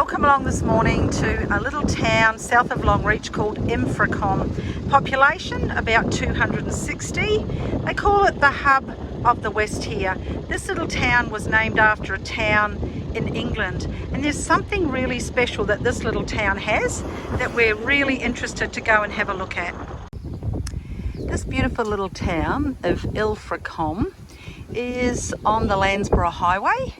Welcome along this morning to a little town south of Longreach called Illfracom. Population about 260. They call it the hub of the west here. This little town was named after a town in England, and there's something really special that this little town has that we're really interested to go and have a look at. This beautiful little town of Illfracom is on the Landsborough Highway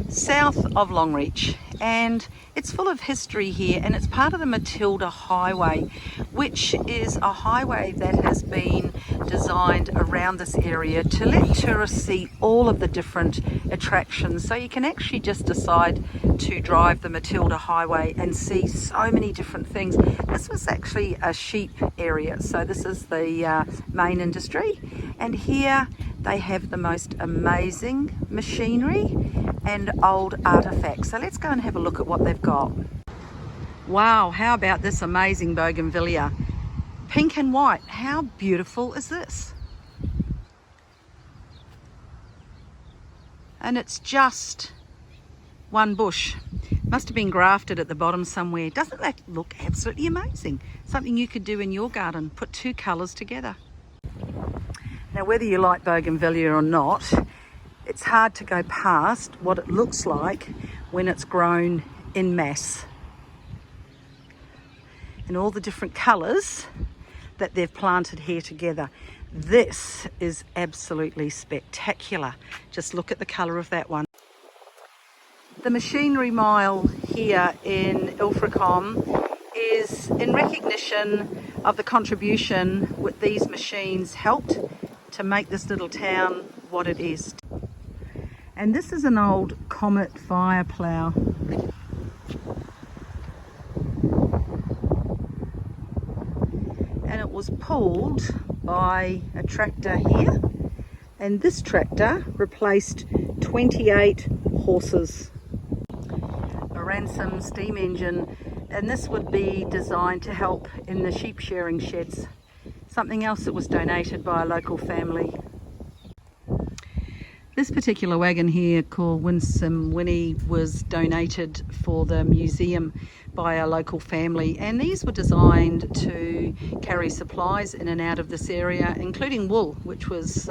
south of Longreach, and it's full of history here, and it's part of the Matilda Highway, which is a highway that has been designed around this area to let tourists see all of the different attractions. So you can actually just decide to drive the Matilda Highway and see so many different things. This was actually a sheep area, so this is the main industry, and here they have the most amazing machinery and old artifacts. So let's go and have a look at what they've got. Wow, how about this amazing bougainvillea? Pink and white, how beautiful is this? And it's just one bush. Must have been grafted at the bottom somewhere. Doesn't that look absolutely amazing? Something you could do in your garden, put two colours together. Now, whether you like bougainvillea or not, it's hard to go past what it looks like when it's grown in mass. And all the different colours that they've planted here together. This is absolutely spectacular. Just look at the colour of that one. The machinery mile here in Illfracom is in recognition of the contribution what these machines helped to make this little town what it is. And this is an old Comet fire plough. And it was pulled by a tractor here. And this tractor replaced 28 horses. A Ransom steam engine. And this would be designed to help in the sheep shearing sheds. Something else that was donated by a local family. This particular wagon here, called Winsome Winnie, was donated for the museum by a local family, and these were designed to carry supplies in and out of this area, including wool, which was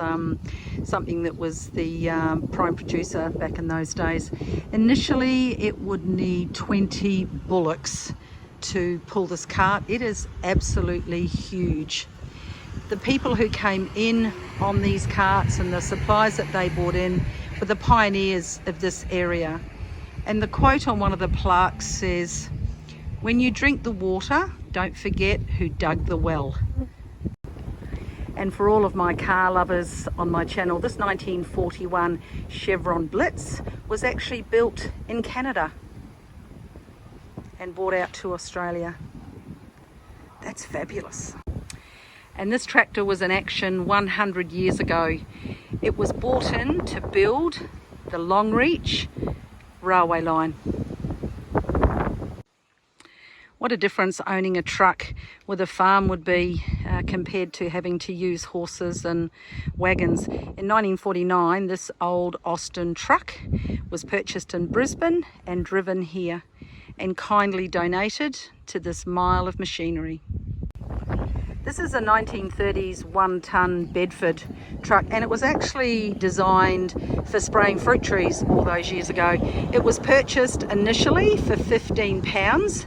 something that was the prime producer back in those days. Initially it would need 20 bullocks to pull this cart. It is absolutely huge. The people who came in on these carts and the supplies that they brought in were the pioneers of this area. And the quote on one of the plaques says, "When you drink the water, don't forget who dug the well." And for all of my car lovers on my channel, this 1941 Chevron Blitz was actually built in Canada and brought out to Australia. That's fabulous. And this tractor was in action 100 years ago. It was brought in to build the Longreach railway line. What a difference owning a truck with a farm would be compared to having to use horses and wagons. In 1949, this old Austin truck was purchased in Brisbane and driven here and kindly donated to this mile of machinery. This is a 1930s 1-ton Bedford truck, and it was actually designed for spraying fruit trees all those years ago. It was purchased initially for £15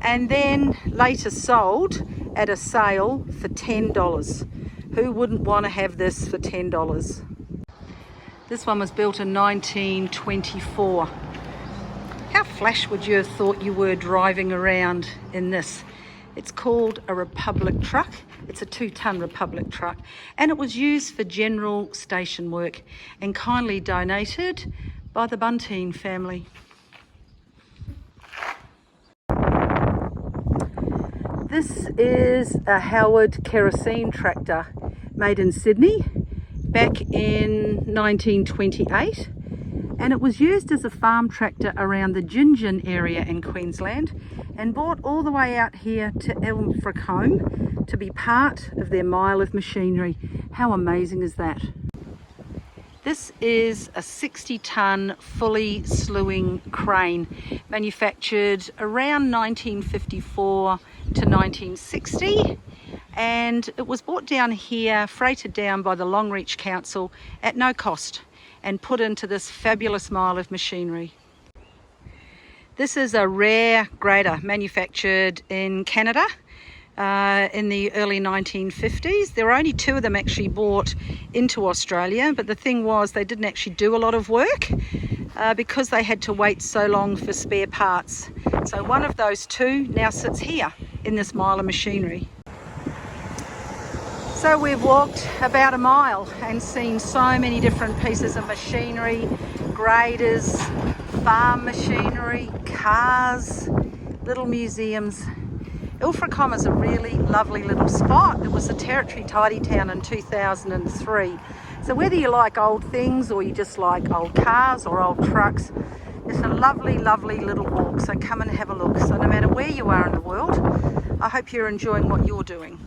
and then later sold at a sale for $10. Who wouldn't want to have this for $10? This one was built in 1924. How flash would you have thought you were driving around in this? It's called a Republic truck. It's a 2-ton Republic truck, and it was used for general station work and kindly donated by the Bunteen family. This is a Howard kerosene tractor made in Sydney back in 1928. And it was used as a farm tractor around the Gingin area in Queensland and brought all the way out here to Illfracom to be part of their mile of machinery. How amazing is that? This is a 60-ton fully slewing crane, manufactured around 1954 to 1960, and it was brought down here, freighted down by the Longreach Council at no cost and put into this fabulous mile of machinery. This is a rare grader manufactured in Canada in the early 1950s. There were only 2 of them actually brought into Australia, but the thing was they didn't actually do a lot of work because they had to wait so long for spare parts. So one of those 2 now sits here in this mile of machinery. So we've walked about a mile and seen so many different pieces of machinery, graders, farm machinery, cars, little museums. Illfracom is a really lovely little spot. It was a territory tidy town in 2003. So whether you like old things or you just like old cars or old trucks, it's a lovely, lovely little walk. So come and have a look. So no matter where you are in the world, I hope you're enjoying what you're doing.